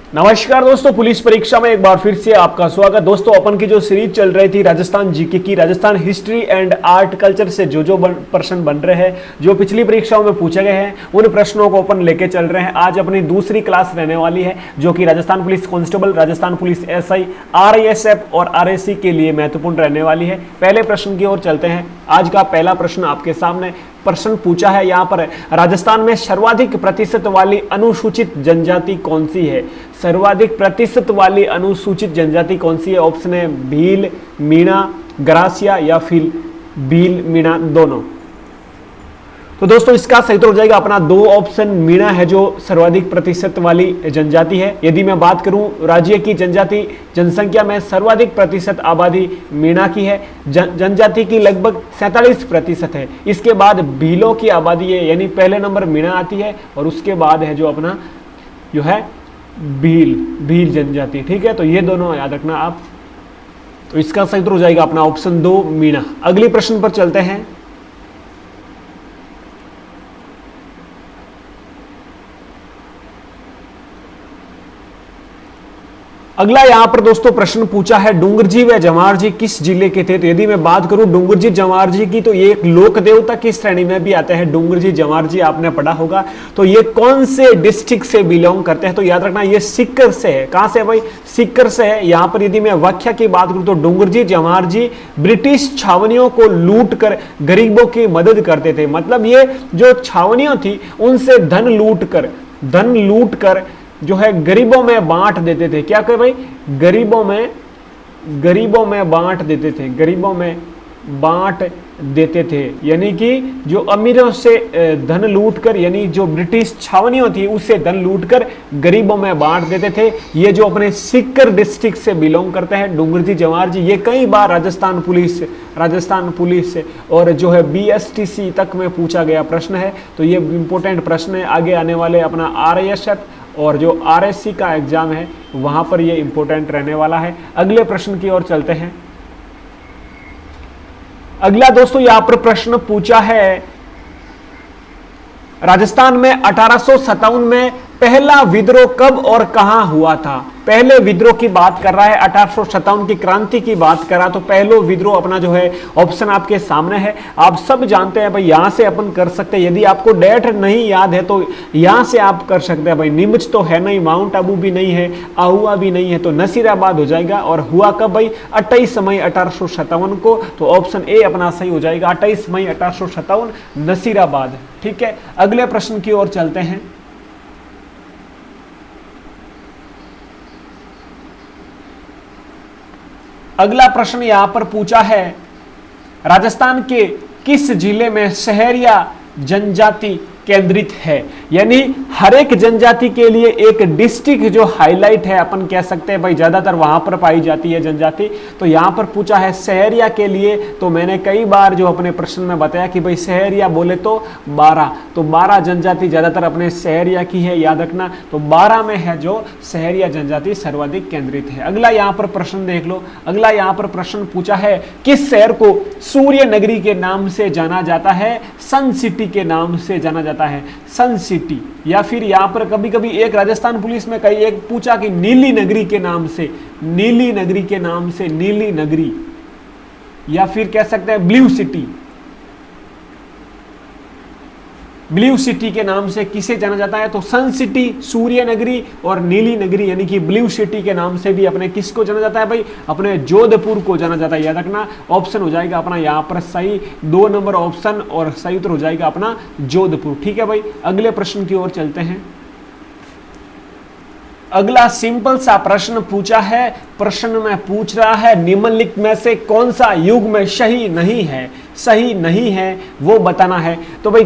नमस्कार दोस्तों, पुलिस परीक्षा में एक बार फिर से आपका स्वागत। दोस्तों, अपन की जो सीरीज चल रही थी राजस्थान जीके की, Rajasthan history and art culture से जो प्रश्न बन रहे हैं, जो पिछली परीक्षाओं में पूछे गए हैं, उन प्रश्नों को अपन लेके चल रहे हैं। आज अपनी दूसरी क्लास रहने वाली है, जो कि Rajasthan police constable, Rajasthan police SI, RISF और आरएसी के लिए महत्वपूर्ण रहने वाली है। पहले प्रश्न की ओर चलते हैं। आज का पहला प्रश्न आपके सामने प्रश्न पूछा है यहाँ पर, राजस्थान में सर्वाधिक प्रतिशत वाली अनुसूचित जनजाति कौन सी है? सर्वाधिक प्रतिशत वाली अनुसूचित जनजाति कौन सी है? ऑप्शन है भील, मीणा, गरासिया या फिर भील मीणा दोनों। तो दोस्तों, इसका सही उत्तर हो जाएगा अपना दो ऑप्शन, मीणा है जो सर्वाधिक प्रतिशत वाली जनजाति है। यदि मैं बात करूं राज्य की जनजाति जनसंख्या में सर्वाधिक प्रतिशत आबादी मीणा की है, जनजाति की लगभग 47% है। इसके बाद भीलों की आबादी है, यानी पहले नंबर मीणा आती है और उसके बाद है जो अपना जो है भील जनजाति। ठीक है, तो ये दोनों याद रखना आप। तो इसका सही उत्तर हो जाएगा अपना ऑप्शन 2 मीणा। अगले प्रश्न पर चलते हैं। अगला यहां पर दोस्तों प्रश्न पूछा है, डूंगरजी व जवाहर जी किस जिले के थे? तो यदि मैं बात करूं डूंगरजी जवाहर जी की, तो ये एक लोक देवता की श्रेणी में भी आते हैं। डूंगरजी जवाहर जी आपने पढ़ा होगा। तो ये कौन से डिस्ट्रिक्ट से बिलोंग करते हैं? तो याद रखना ये सीकर से है। कहां से भाई? सीकर से है। यहां पर यदि मैं व्याख्या की बात करूं तो डूंगरजी जवाहर जी ब्रिटिश छावनियों को लूट कर गरीबों की मदद करते थे। मतलब ये जो छावनियां थी उनसे धन लूट कर जो है गरीबों में बांट देते थे। क्या कहे भाई? गरीबों में बांट देते थे, गरीबों में बांट देते थे। यानी कि जो अमीरों से धन लूटकर, यानी जो ब्रिटिश छावनियों थी उससे धन लूटकर गरीबों में बांट देते थे। ये जो अपने सीकर डिस्ट्रिक्ट से बिलोंग करते हैं डूंगरजी जवाहर जी। ये कई बार राजस्थान पुलिस और जो है बीएसटीसी तक में पूछा गया प्रश्न है। तो ये इंपॉर्टेंट प्रश्न है। आगे आने वाले अपना आरआईएसएफ और जो आरएससी का एग्जाम है वहां पर ये इंपॉर्टेंट रहने वाला है। अगले प्रश्न की ओर चलते हैं। अगला दोस्तों यहां पर प्रश्न पूछा है, राजस्थान में 1857 में पहला विद्रोह कब और कहां हुआ था? पहले विद्रोह की बात कर रहा है, 1857 की क्रांति की बात कर रहा, तो पहलो विद्रोह अपना जो है ऑप्शन आपके सामने है। आप सब जानते हैं भाई, यहां से अपन कर सकते हैं। यदि आपको डेट नहीं याद है तो यहां से आप कर सकते हैं भाई। नीमच तो है नहीं, माउंट आबू भी नहीं है, आहुआ भी नहीं है, तो नसीराबाद हो जाएगा। और हुआ कब भाई? 28 मई 1857 को। तो ऑप्शन ए अपना सही हो जाएगा, 28 मई 1857 नसीराबाद। ठीक है, अगले प्रश्न की ओर चलते हैं। अगला प्रश्न यहां पर पूछा है, राजस्थान के किस जिले में सहरिया जनजाति केंद्रित है? यानी हर एक जनजाति के लिए एक डिस्ट्रिक्ट जो हाईलाइट है, अपन कह सकते हैं भाई ज्यादातर वहां पर पाई जाती है जनजाति। तो यहां पर पूछा है सहरिया के लिए। तो मैंने कई बार जो अपने प्रश्न में बताया कि भाई सहरिया बोले तो 12, तो 12 जनजाति ज्यादातर अपने सहरिया की है, याद रखना। तो 12 में है जो सहरिया जनजाति सर्वाधिक केंद्रित है। अगला यहां पर प्रश्न देख लो। अगला यहां पर प्रश्न पूछा है, किस शहर को सूर्य नगरी के नाम से जाना जाता है? सन सिटी के नाम से जाना जाता है, सन सिटी। या फिर यहां पर कभी कभी एक राजस्थान पुलिस में कई एक पूछा कि नीली नगरी के नाम से, नीली नगरी के नाम से, नीली नगरी, या फिर कह सकते हैं ब्लू सिटी। ब्लू सिटी के नाम से किसे जाना जाता है? तो सन सिटी, सूर्य नगरी और नीली नगरी, यानी कि ब्लू सिटी के नाम से भी अपने किसको जाना जाता है भाई? अपने जोधपुर को जाना जाता है। याद रखना, ऑप्शन हो जाएगा अपना यहां पर सही 2 नंबर ऑप्शन, और सही उत्तर हो जाएगा अपना जोधपुर। ठीक है भाई, अगले प्रश्न की ओर चलते हैं। अगला सिंपल सा प्रश्न पूछा है। प्रश्न में पूछ रहा है, निम्नलिखित में से कौन सा युग में सही नहीं है वो बताना है। तो भाई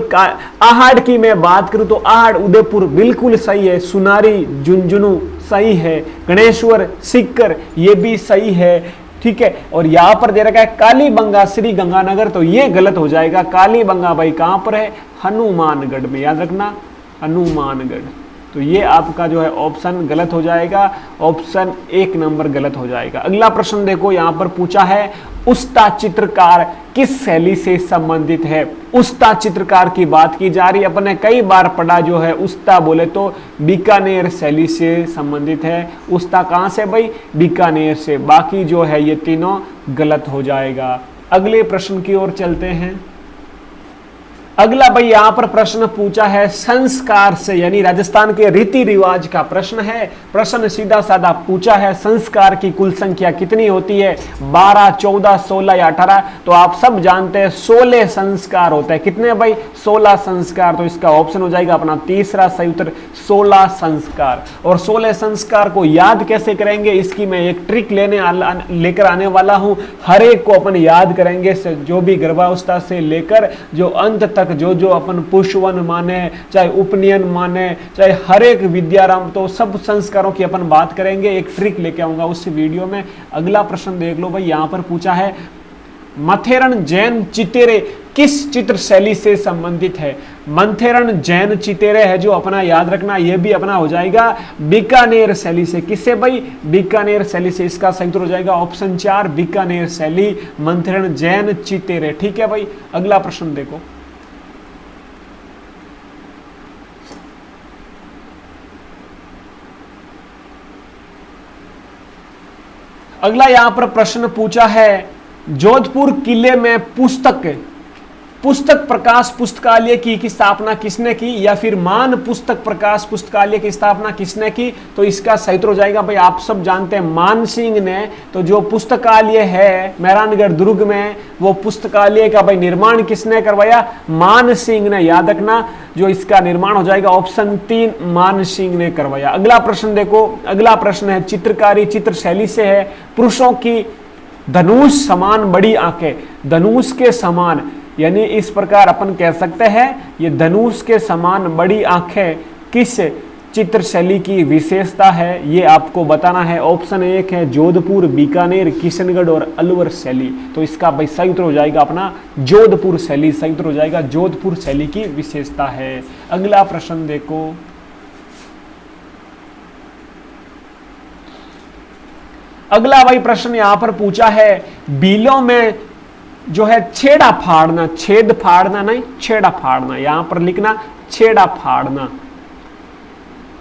आहड़ की मैं बात करूं तो आहड़ उदयपुर बिल्कुल सही है, सुनारी झुंझुनू सही है, गणेश्वर सीकर ये भी सही है। ठीक है, और यहां पर दे रखा है कालीबंगा श्री गंगानगर, तो ये गलत हो जाएगा। कालीबंगा भाई कहां पर है? हनुमानगढ़ में, याद रखना, हनुमानगढ़। तो ये आपका जो है ऑप्शन गलत हो जाएगा, ऑप्शन 1 नंबर गलत हो जाएगा। अगला प्रश्न देखो, यहां पर पूछा है उस्ता चित्रकार किस शैली से संबंधित है। उस्ता चित्रकार की बात की जा रही है, अपन ने कई बार पढ़ा जो है उस्ता बोले तो बीकानेर शैली से संबंधित है। उस्ता कहां से भाई, बीकानेर से। बाकी जो है ये तीनों गलत हो जाएगा। अगले प्रश्न की ओर चलते हैं। अगला भाई यहां पर प्रश्न पूछा है संस्कार से, यानी राजस्थान के रीति रिवाज का प्रश्न है। प्रश्न सीधा साधा पूछा है संस्कार की कुल संख्या कितनी होती है, 12, 14, 16 या 18। तो आप सब जानते हैं 16 संस्कार होते हैं। कितने भाई, 16 संस्कार। तो इसका ऑप्शन हो जाएगा अपना तीसरा सही उत्तर 16 संस्कार। और 16 संस्कार को याद कैसे करेंगे, इसकी मैं एक ट्रिक लेकर आने वाला हूं। हर एक को अपन याद करेंगे, जो भी गर्भावस्था से लेकर जो अंत तक जो अपन पुष्पवन माने, चाहे उपनयन माने, चाहे हर एक विद्याराम, तो सब संस्कारों की अपन बात करेंगे। एक ट्रिक लेके आऊंगा उस वीडियो में। अगला प्रश्न देख लो भाई, यहां पर पूछा है मथेरन जैन चितेरे किस चित्र शैली से संबंधित है। मंथेरन जैन चितेरे है जो अपना याद रखना, यह भी अपना हो जाएगा बीकानेर शैली से। किससे भाई, बीकानेर शैली से। इसका सही उत्तर हो जाएगा ऑप्शन 4 बीकानेर शैली, मंथेरन जैन चितेरे। ठीक है भाई, अगला प्रश्न देखो। अगला यहां पर प्रश्न पूछा है जोधपुर किले में पुस्तक प्रकाश पुस्तकालय की स्थापना किसने की, या फिर मान पुस्तक प्रकाश पुस्तकालय की स्थापना किसने की। तो इसका सही उत्तर हो जाएगा भाई, आप सब जानते हैं मान सिंह ने। तो जो पुस्तकालय है मेहरानगढ़ दुर्ग में, वो पुस्तकालय का भाई निर्माण किसने करवाया, मान सिंह ने। याद रखना, जो इसका निर्माण हो जाएगा ऑप्शन 3 मान सिंह ने करवाया। अगला प्रश्न देखो, अगला प्रश्न है चित्रकारी चित्र शैली से है। पुरुषों की धनुष समान बड़ी आंखें, धनुष के समान, यानी इस प्रकार अपन कह सकते हैं ये धनुष के समान बड़ी आंखें किस चित्र शैली की विशेषता है, ये आपको बताना है। ऑप्शन 1 है जोधपुर, बीकानेर, किशनगढ़ और अलवर शैली। तो इसका भाई सही उत्तर हो जाएगा अपना जोधपुर शैली। सही उत्तर हो जाएगा जोधपुर शैली की विशेषता है। अगला प्रश्न देखो, अगला भाई प्रश्न यहां पर पूछा है बिलों में जो है छेड़ा फाड़ना, छेद फाड़ना नहीं, छेड़ा फाड़ना, यहां पर लिखना छेड़ा फाड़ना।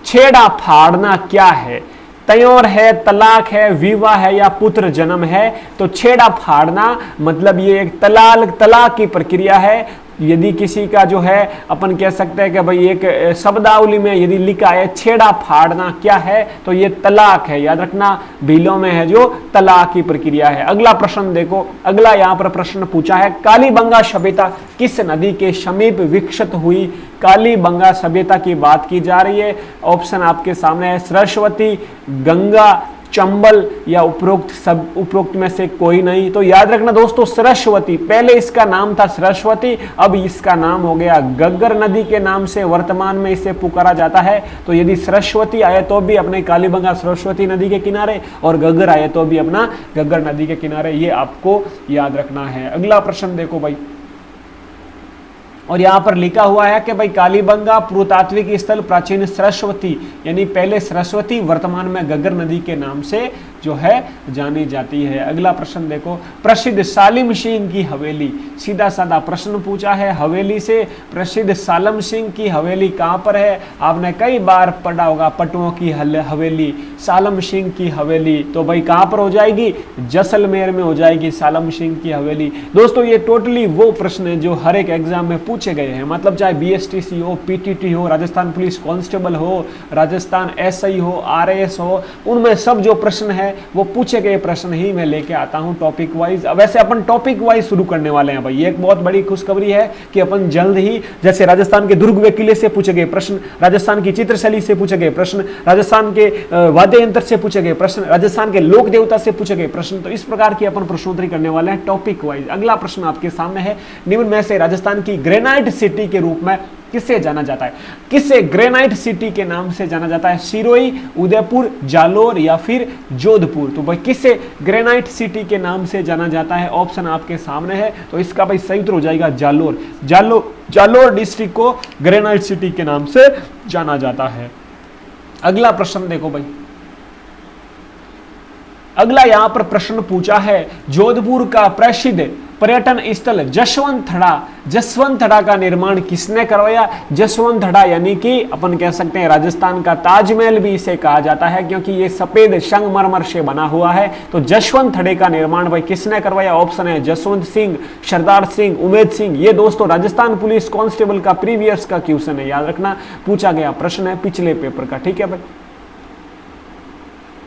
छेड़ा फाड़ना क्या है, तयोर है, तलाक है, विवाह है या पुत्र जन्म है। तो छेड़ा फाड़ना मतलब ये एक तलाक की प्रक्रिया है। यदि किसी का जो है अपन कह सकते हैं कि भाई एक शब्दावली में यदि लिखा है छेड़ा फाड़ना क्या है, तो ये तलाक है। याद रखना, बिलों में है जो तलाक की प्रक्रिया है। अगला प्रश्न देखो, अगला यहाँ पर प्रश्न पूछा है कालीबंगा सभ्यता किस नदी के समीप विकसित हुई। कालीबंगा सभ्यता की बात की जा रही है। ऑप्शन आपके सामने है सरस्वती, गंगा, चंबल या उपरोक्त में से कोई नहीं। तो याद रखना दोस्तों सरस्वती, पहले इसका नाम था सरस्वती, अब इसका नाम हो गया गग्गर नदी के नाम से वर्तमान में इसे पुकारा जाता है। तो यदि सरस्वती आए तो भी अपने कालीबंगा सरस्वती नदी के किनारे, और गग्गर आए तो भी अपना गग्गर नदी के किनारे, ये आपको याद रखना है। अगला प्रश्न देखो भाई, और यहां पर लिखा हुआ है कि भाई कालीबंगा पुरातात्विक स्थल प्राचीन सरस्वती, यानी पहले सरस्वती वर्तमान में गग्गर नदी के नाम से जो है जानी जाती है। अगला प्रश्न देखो, प्रसिद्ध सालिम सिंह की हवेली, सीधा साधा प्रश्न पूछा है हवेली से। प्रसिद्ध सालिम सिंह की हवेली कहां पर है, आपने कई बार पढ़ा होगा, पटुओं की हवेली, सालिम सिंह की हवेली। तो भाई कहां पर हो जाएगी, जैसलमेर में हो जाएगी सालिम सिंह की हवेली। दोस्तों ये टोटली वो प्रश्न है जो हर एक एग्जाम में पूछे गए हैं, मतलब चाहे बीएसटीसी हो, पीटीटी हो, राजस्थान पुलिस कांस्टेबल हो, राजस्थान एसआई हो, आरएएस हो, उनमें सब जो प्रश्न है वो पूछे गए प्रश्न ही मैं लेके आता हूं टॉपिक वाइज। वैसे अपन टॉपिक वाइज शुरू करने वाले हैं भाई, ये एक बहुत बड़ी खुशखबरी है कि अपन जल्द ही, जैसे राजस्थान के दुर्ग व किले से पूछे गए प्रश्न, राजस्थान की चित्रशैली से पूछे गए प्रश्न, राजस्थान के वाद्य यंत्र से पूछे गए प्रश्न, राजस्थान के लोक देवता से पूछे गए प्रश्न, तो इस प्रकार की अपन प्रश्नोत्तरी करने वाले हैं टॉपिक वाइज। अगला प्रश्न आपके सामने है, निम्न में से राजस्थान की ग्रेनाइट सिटी के रूप में किससे जाना जाता है, किससे ग्रेनाइट सिटी के नाम से जाना जाता है, सिरोही, उदयपुर, जालोर या फिर जोधपुर। तो भाई किससे ग्रेनाइट सिटी के नाम से जाना जाता है, ऑप्शन आपके सामने है। तो इसका भाई सही उत्तर हो जाएगा जालोर। जालोर डिस्ट्रिक्ट को ग्रेनाइट सिटी के नाम से जाना जाता है। अगला प्रश्न देखो भाई, अगला यहां पर प्रश्न पूछा है, जोधपुर का प्रसिद्ध पर्यटन स्थल जसवंतढ़ा का निर्माण किसने करवाया? जसवंतढ़ा यानी कि अपन कह सकते हैं राजस्थान का ताजमहल भी इसे कहा जाता है, क्योंकि ये सफेद संगमरमर से बना हुआ है। तो जसवंतढ़ा का निर्माण भाई किसने करवाया? ऑप्शन है जसवंत सिंह, सरदार सिंह, उमेद सिंह। ये दोस्तों राजस्थान पुलिस कांस्टेबल का प्रीवियस का क्वेश्चन है, याद रखना, पूछा गया प्रश्न है पिछले पेपर का, ठीक है भाई,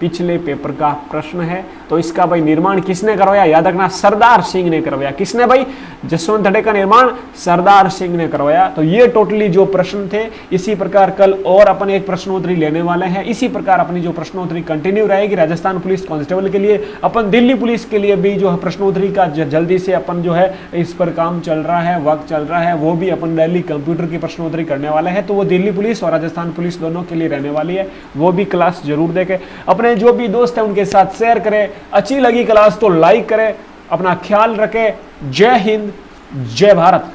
पिछले पेपर का प्रश्न है। तो इसका भाई निर्माण किसने करवाया? याद रखना, सरदार सिंह ने करवाया। किसने भाई? जसवंतढ़ा का निर्माण सरदार सिंह ने करवाया। तो ये टोटली जो प्रश्न थे, इसी प्रकार कल और अपन एक प्रश्नोत्तरी लेने वाले हैं। इसी प्रकार अपनी जो प्रश्नोत्तरी कंटिन्यू रहेगी राजस्थान पुलिस कांस्टेबल के लिए। अपन दिल्ली पुलिस के लिए भी जो है प्रश्नोत्तरी का जल्दी से अपन जो है इस पर काम चल रहा है, वक्त चल रहा है, वो भी अपन डेली कंप्यूटर की प्रश्नोत्तरी करने वाले हैं। तो वो दिल्ली पुलिस और राजस्थान पुलिस दोनों के लिए रहने वाली है, वो भी क्लास जरूर देखें। अपने जो भी दोस्त हैं उनके साथ शेयर करें। अच्छी लगी क्लास तो लाइक करें। अपना ख्याल रखें। जय हिंद, जय भारत।